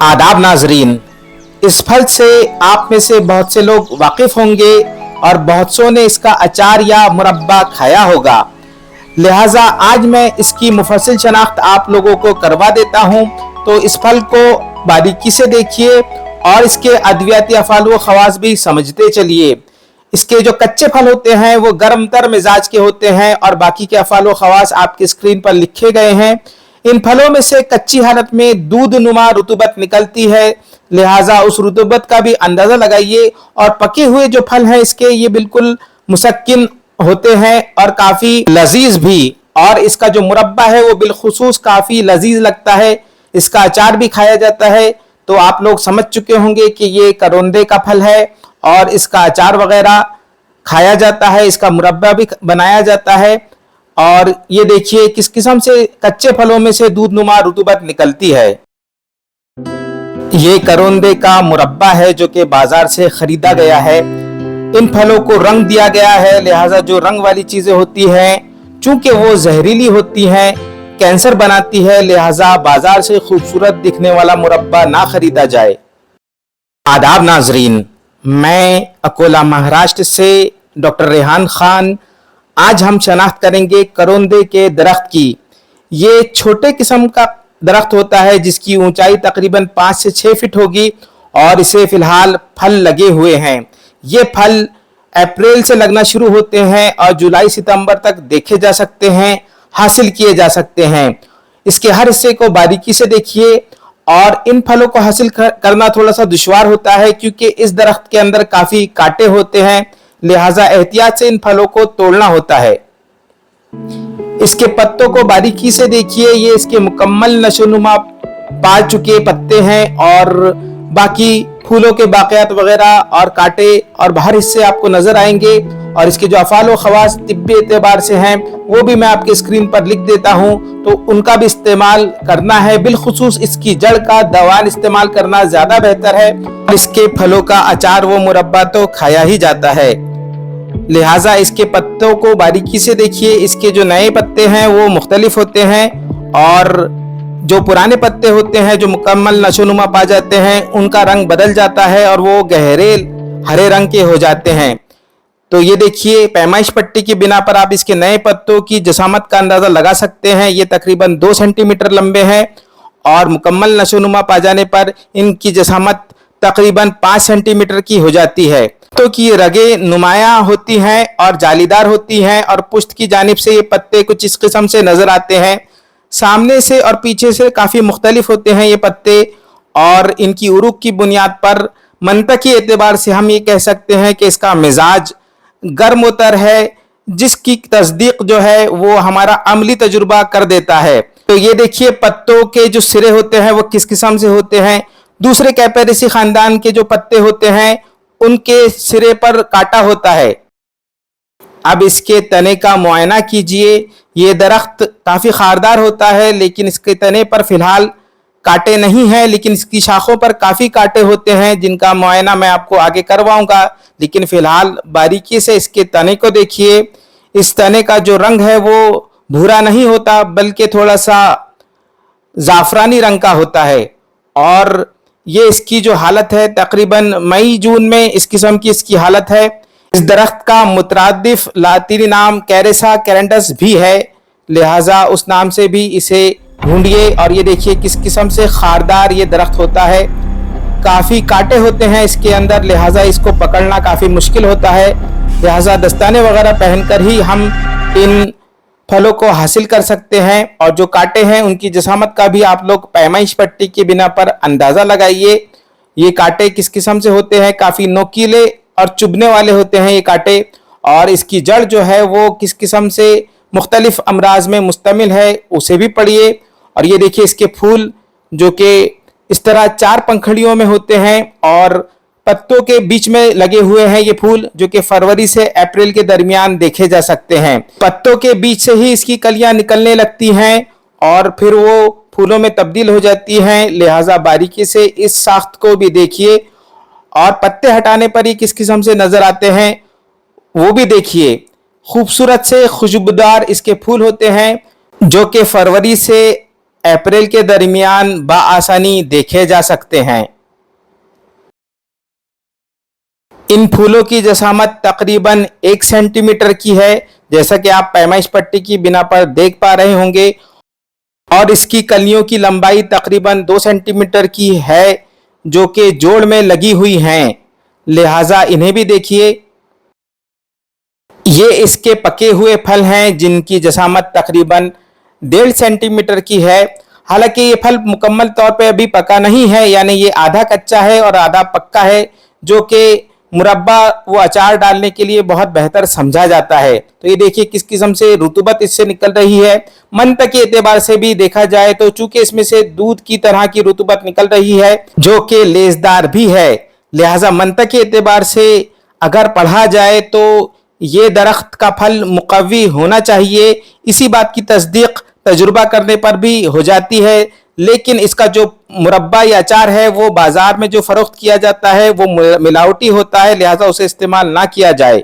आदाब नाजरीन, इस फल से आप में से बहुत से लोग वाकिफ होंगे और बहुत सौ ने इसका अचार या मुरब्बा खाया होगा। लिहाजा आज मैं इसकी मुफस्सिल शनाख्त आप लोगों को करवा देता हूँ। तो इस फल को बारीकी से देखिए और इसके अद्वियाती अफ़ाल व ख़वास भी समझते चलिए। इसके जो कच्चे फल होते हैं वो गर्म तर मिजाज के होते हैं और बाकी के अफ़ाल व ख़वास आपकी स्क्रीन पर लिखे गए हैं। इन फलों में से कच्ची हालत में दूध नुमा रुतूबत निकलती है, लिहाजा उस रुतूबत का भी अंदाजा लगाइए। और पके हुए जो फल हैं इसके ये बिल्कुल मुसक्किन होते हैं और काफी लजीज भी। और इसका जो मुरब्बा है वो बिलखुसूस काफी लजीज लगता है। इसका अचार भी खाया जाता है। तो आप लोग समझ चुके होंगे कि ये करोंदे का फल है और इसका अचार वगैरह खाया जाता है, इसका मुरब्बा भी बनाया जाता है। और ये देखिए किस किस्म से कच्चे फलों में से दूध नुमा रुतूबत निकलती है। ये करोंदे का मुरब्बा है जो कि बाजार से खरीदा गया है। इन फलों को रंग दिया गया है, लिहाजा जो रंग वाली चीजें होती हैं चूंकि वो जहरीली होती हैं, कैंसर बनाती है, लिहाजा बाजार से खूबसूरत दिखने वाला मुरब्बा ना खरीदा जाए। आदाब नाजरीन, मैं अकोला महाराष्ट्र से डॉक्टर रेहान खान। आज हम शनाख्त करेंगे करोंदे के दरख्त की। ये छोटे किस्म का दरख्त होता है जिसकी ऊंचाई तकरीबन 5 से 6 फीट होगी और इसे फिलहाल फल लगे हुए हैं। ये फल अप्रैल से लगना शुरू होते हैं और जुलाई सितंबर तक देखे जा सकते हैं, हासिल किए जा सकते हैं। इसके हर हिस्से को बारीकी से देखिए। और इन फलों को हासिल करना थोड़ा सा दुश्वार होता है क्योंकि इस दरख्त के अंदर काफी कांटे होते हैं, लिहाजा एहतियात से इन फलों को तोड़ना होता है। इसके पत्तों को बारीकी से देखिए, ये इसके मुकम्मल नशोनुमा पा चुके पत्ते हैं और बाकी फूलों के बाकियात वगैरह और कांटे और बाहर हिस्से आपको नजर आएंगे। और इसके जो अफ़ाल व ख़वास तिब्बी एतबार से हैं वो भी मैं आपकी स्क्रीन पर लिख देता हूँ, तो उनका भी इस्तेमाल करना है। बिलखुसूस इसकी जड़ का दवान इस्तेमाल करना ज़्यादा बेहतर है। इसके फलों का अचार व मुरब्बा तो खाया ही जाता है, लिहाजा इसके पत्तों को बारीकी से देखिए। इसके जो नए पत्ते हैं वो मुख्तलिफ होते हैं और जो पुराने पत्ते होते हैं जो मुकम्मल नशोनुमा पा जाते हैं उनका रंग बदल जाता है और वो गहरे हरे रंग के हो जाते हैं। तो ये देखिए, पैमाइश पट्टी की बिना पर आप इसके नए पत्तों की जसामत का अंदाजा लगा सकते हैं। ये तकरीबन 2 सेंटीमीटर लंबे हैं और मुकम्मल नशोनुमा पा जाने पर इनकी जसामत तकरीबन 5 सेंटीमीटर की हो जाती है। तो की रगे नुमाया होती हैं और जालीदार होती हैं और पुश्त की जानिब से ये पत्ते कुछ इस किस्म से नजर आते हैं। सामने से और पीछे से काफी मुख्तलिफ होते हैं ये पत्ते और इनकी उरूक की बुनियाद पर मंतकी एतबार से हम ये कह सकते हैं कि इसका मिजाज गर्म उतर है, जिसकी तस्दीक जो है वो हमारा अमली तजुर्बा कर देता है। तो ये देखिए पत्तों के जो सिरे होते हैं वो किस किस्म से होते हैं। दूसरे कैपेरेसी खानदान के जो पत्ते होते हैं उनके सिरे पर काटा होता है। अब इसके तने का मुआयना कीजिए। ये दरख्त काफी खारदार होता है लेकिन इसके तने पर फिलहाल कांटे नहीं हैं, लेकिन इसकी शाखों पर काफी कांटे होते हैं जिनका मुआयना मैं आपको आगे करवाऊंगा। लेकिन फिलहाल बारीकी से इसके तने को देखिए। इस तने का जो रंग है वो भूरा नहीं होता बल्कि थोड़ा सा जाफरानी रंग का होता है। और ये इसकी जो हालत है तकरीबन मई जून में इस किस्म की इसकी हालत है। इस दरख्त का मुतरादिफ लातीनी नाम कैरेसा कैरेंटस भी है, लिहाजा उस नाम से भी इसे ढूंढिए। और ये देखिए किस किस्म से खारदार ये दरख्त होता है, काफ़ी कांटे होते हैं इसके अंदर, लिहाजा इसको पकड़ना काफ़ी मुश्किल होता है। लिहाजा दस्ताने वगैरह पहनकर ही हम इन फलों को हासिल कर सकते हैं। और जो कांटे हैं उनकी जसामत का भी आप लोग पैमाइश पट्टी की बिना पर अंदाज़ा लगाइए। ये कांटे किस किस्म से होते हैं, काफ़ी नोकीले और चुभने वाले होते हैं ये कांटे। और इसकी जड़ जो है वो किस किस्म से मुख्तलिफ अमराज में मुश्तमिल है उसे भी पढ़िए। और ये देखिए इसके फूल जो कि इस तरह 4 पंखड़ियों में होते हैं और पत्तों के बीच में लगे हुए हैं ये फूल, जो कि फरवरी से अप्रैल के दरमियान देखे जा सकते हैं। पत्तों के बीच से ही इसकी कलियां निकलने लगती हैं और फिर वो फूलों में तब्दील हो जाती हैं, लिहाजा बारीकी से इस साख्त को भी देखिए। और पत्ते हटाने पर ही किस किस्म से नजर आते हैं वो भी देखिए। खूबसूरत से खुशबूदार इसके फूल होते हैं जो कि फरवरी से अप्रैल के दरमियान बआसानी देखे जा सकते हैं। इन फूलों की जसामत तकरीबन 1 सेंटीमीटर की है, जैसा कि आप पैमाइश पट्टी की बिना पर देख पा रहे होंगे, और इसकी कलियों की लंबाई तकरीबन 2 सेंटीमीटर की है, जो कि जोड़ में लगी हुई हैं। लिहाजा इन्हें भी देखिए। ये इसके पके हुए फल हैं, जिनकी जसामत तकरीबन 1.5 सेंटीमीटर की है। हालांकि ये फल मुकम्मल तौर पे अभी पका नहीं है, यानी ये आधा कच्चा है और आधा पक्का है, जो कि मुरब्बा व अचार डालने के लिए बहुत बेहतर समझा जाता है। तो ये देखिए किस किस्म से रुतूबत इससे निकल रही है। मंतक के एतबार से भी देखा जाए तो चूंकि इसमें से दूध की तरह की रुतूबत निकल रही है, जो कि लेजदार भी है, लिहाजा मंतक के एतबार से अगर पढ़ा जाए तो ये दरख्त का फल मुकव्वी होना चाहिए। इसी बात की तस्दीक तजुर्बा करने पर भी हो जाती है। लेकिन इसका जो मुरब्बा या अचार है वो बाजार में जो फरोख्त किया जाता है वो मिलावटी होता है, लिहाजा उसे इस्तेमाल ना किया जाए।